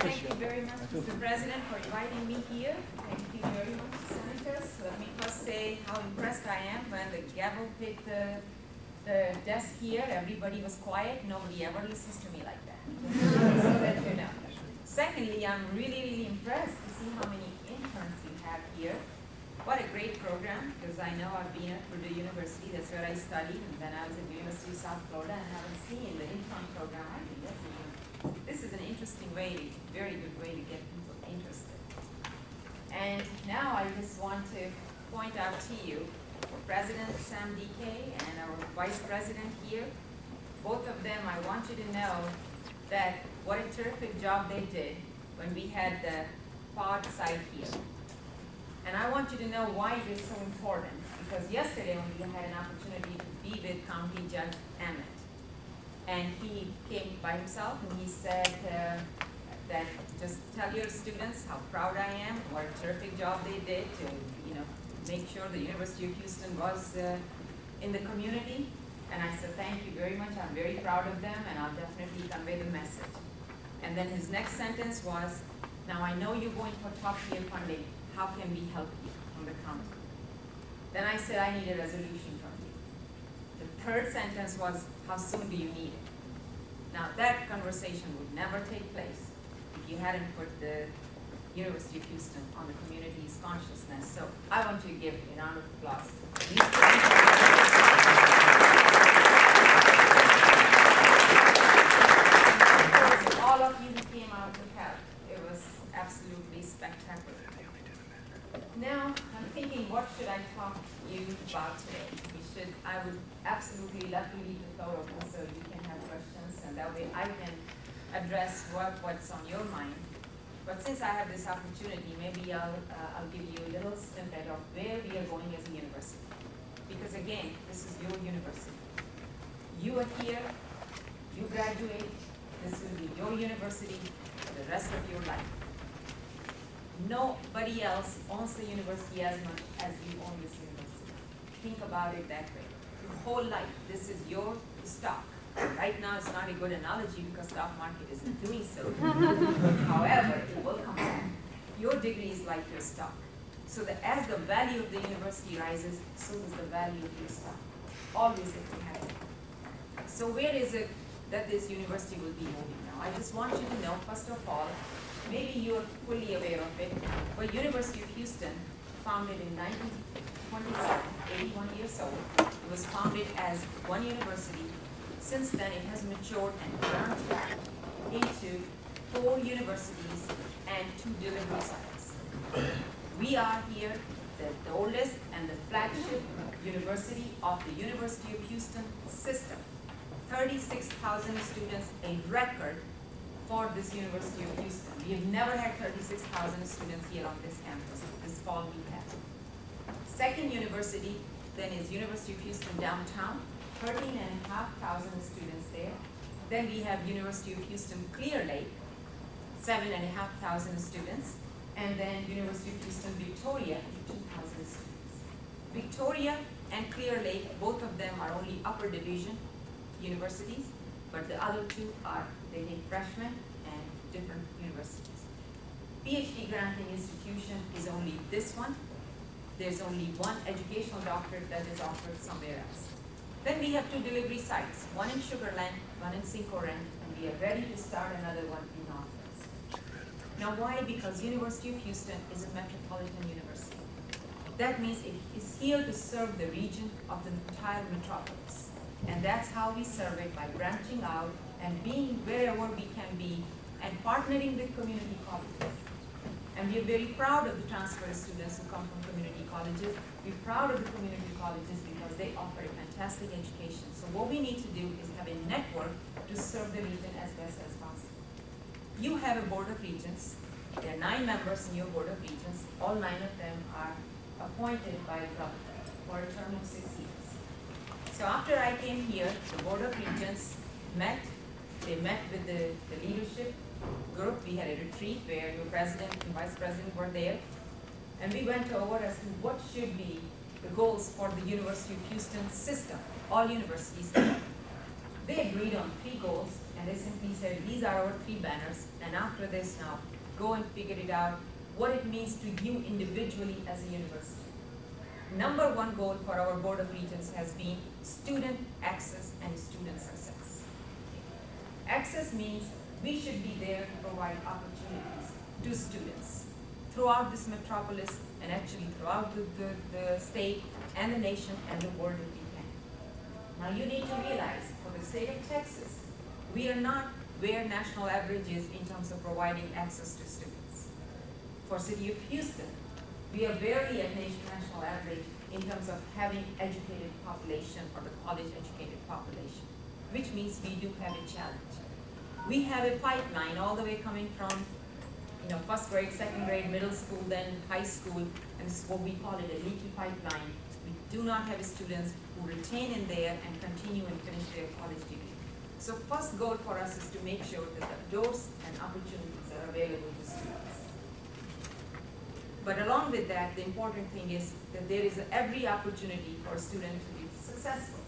Thank you very much, Mr. President, for inviting me here. Thank you very much, Senators. Let me first say how impressed I am when the gavel hit the desk here. Everybody was quiet. Nobody ever listens to me like that. So that you know. Secondly, I'm really impressed to see how many interns you have here. What a great program, because I know I've been at Purdue University. That's where I studied, and then I was at the University of South Florida, and haven't seen the intern program. I think this is an interesting way, very good way to get people interested. And now I just want to point out to you, President Sam DK and our Vice President here, both of them, I want you to know that what a terrific job they did when we had the pod site here. And I want you to know why it is so important, because yesterday when we had an opportunity to be with County Judge Emmett, and he came by himself and he said that just tell your students how proud I am, what a terrific job they did to make sure the University of Houston was in the community. And I said, thank you very much, I'm very proud of them, and I'll definitely convey the message. And then his next sentence was, now I know you're going for top-tier funding, how can we help you from the county? Then I said, I need a resolution from you. The third sentence was, how soon do you need it? Now that conversation would never take place if you hadn't put the University of Houston on the community's consciousness. So I want you to give a round of applause. All of you who came out to help. It was absolutely spectacular. Now, I'm thinking, what should I talk to you about today? I would absolutely love to leave the floor open so you can have questions, and that way I can address what's on your mind. But since I have this opportunity, maybe I'll give you a little snippet of where we are going as a university. Because again, this is your university. You are here, you graduate, this will be your university for the rest of your life. Nobody else owns the university as much as you own this university. Think about it that way. Your whole life, this is your stock. Right now, it's not a good analogy because stock market isn't doing so. However, it will come back. Your degree is like your stock. So that as the value of the university rises, so does the value of your stock. Always it will happen. So where is it that this university will be moving now? I just want you to know, first of all, maybe you are fully aware of it, but University of Houston, founded in 1927, 81 years old, it was founded as one university. Since then, it has matured and branched out into 4 universities and 2 delivery sites. We are here, the oldest and the flagship university of the University of Houston system. 36,000 students, a record for this University of Houston. We have never had 36,000 students here on this campus. This fall we have. Second university then is University of Houston downtown, 13,500 students there. Then we have University of Houston Clear Lake, 7,500 students. And then University of Houston Victoria, 2,000 students. Victoria and Clear Lake, both of them are only upper division universities, but the other 2 are, they take freshmen and different universities. PhD granting institution is only this one. There's only one educational doctorate that is offered somewhere else. Then we have 2 delivery sites, one in Sugar Land, one in Cinco Ranch, and we are ready to start another one in Northwest. Now why? Because University of Houston is a metropolitan university. That means it is here to serve the region of the entire metropolis. And that's how we serve it, by branching out and being wherever we can be and partnering with community colleges. And we are very proud of the transfer students who come from community colleges. We're proud of the community colleges because they offer a fantastic education. So what we need to do is have a network to serve the region as best as possible. You have a board of regents. There are 9 members in your board of regents. All 9 of them are appointed by the governor for a term of 6 years. So after I came here, the board of regents met. They met with the leadership group. We had a retreat where your president and vice president were there. And we went over as to what should be the goals for the University of Houston system, all universities. They agreed on 3 goals, and they simply said, these are our 3 banners, and after this now, go and figure it out, what it means to you individually as a university. Number 1 goal for our Board of Regents has been student access and student success. Access means we should be there to provide opportunities to students throughout this metropolis and actually throughout the state and the nation and the world if we can. Now you need to realize, for the state of Texas, we are not where national average is in terms of providing access to students. For city of Houston, we are barely at national average in terms of having educated population or the college educated population, which means we do have a challenge. We have a pipeline all the way coming from 1st grade, 2nd grade, middle school, then high school, and this is what we call it a leaky pipeline. We do not have students who retain in there and continue and finish their college degree. So first goal for us is to make sure that the doors and opportunities are available to students. But along with that, the important thing is that there is every opportunity for a student to be successful.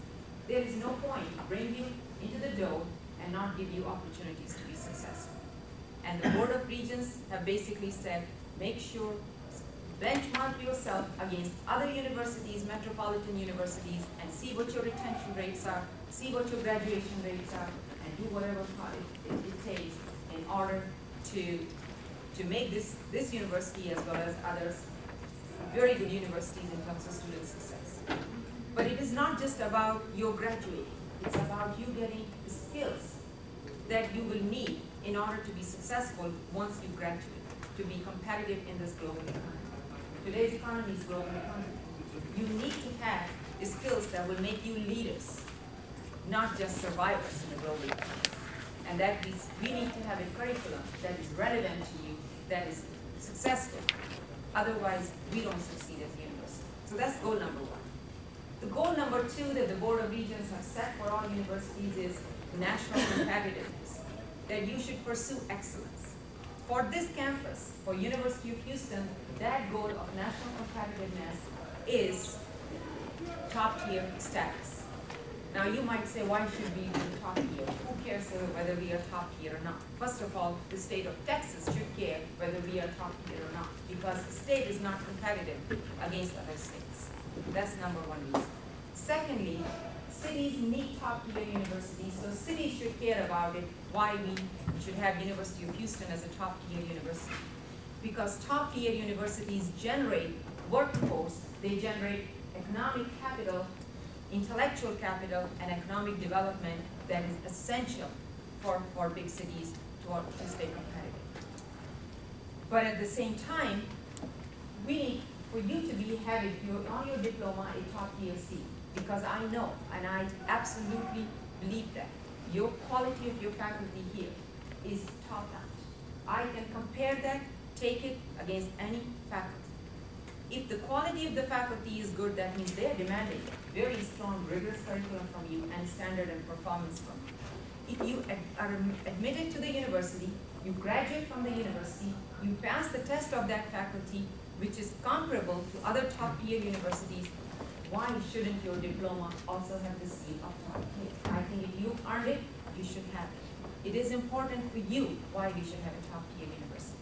There is no point to bring you into the door and not give you opportunities to be successful. And the Board of Regents have basically said, make sure, benchmark yourself against other universities, metropolitan universities, and see what your retention rates are, see what your graduation rates are, and do whatever it takes in order to make this university as well as others very good universities in terms of student success. But it is not just about your graduating, it's about you getting the skills that you will need in order to be successful once you graduate, to be competitive in this global economy. Today's economy is global economy. You need to have the skills that will make you leaders, not just survivors in the global economy. And that means we need to have a curriculum that is relevant to you, that is successful. Otherwise, we don't succeed as a university. So that's goal number 1. The goal number 2 that the Board of Regents have set for all universities is national competitiveness, that you should pursue excellence. For this campus, for University of Houston, that goal of national competitiveness is top-tier status. Now you might say, why should we be top tier? Who cares whether we are top tier or not? First of all, the state of Texas should care whether we are top tier or not, because the state is not competitive against other states. That's number 1 reason. Secondly, cities need top-tier universities, so cities should care about it, why we should have University of Houston as a top-tier university. Because top-tier universities generate workforce, they generate economic capital, intellectual capital, and economic development that is essential for big cities to stay competitive. But at the same time, we need for you to be having on your diploma a top-tier seat. Because I know, and I absolutely believe that, your quality of your faculty here is top-notch. I can compare that, take it against any faculty. If the quality of the faculty is good, that means they are demanding very strong, rigorous curriculum from you and standard and performance from you. If you are admitted to the university, you graduate from the university, you pass the test of that faculty, which is comparable to other top-tier universities, why shouldn't your diploma also have the seal of top tier? I think if you earned it, you should have it. It is important for you why we should have a top tier university.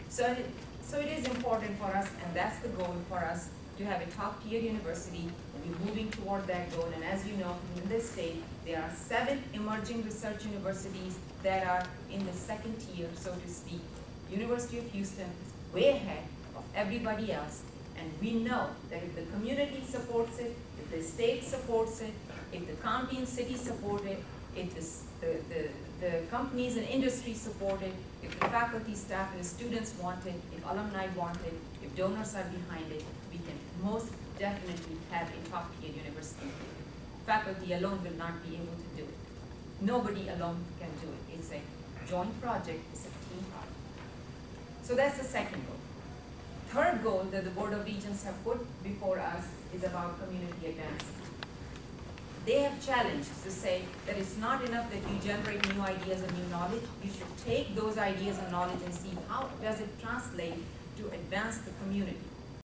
So it is important for us, and that's the goal for us, to have a top tier university. We're moving toward that goal, and as you know, in this state, there are 7 emerging research universities that are in the 2nd tier, so to speak. University of Houston is way ahead of everybody else. And we know that if the community supports it, if the state supports it, if the county and city support it, if the companies and industry support it, if the faculty, staff, and the students want it, if alumni want it, if donors are behind it, we can most definitely have a top-tier university. Faculty alone will not be able to do it. Nobody alone can do it. It's a joint project, it's a team project. So that's the second goal. Third goal that the Board of Regents have put before us is about community advancement. They have challenged to say that it's not enough that you generate new ideas and new knowledge. You should take those ideas and knowledge and see how does it translate to advance the community.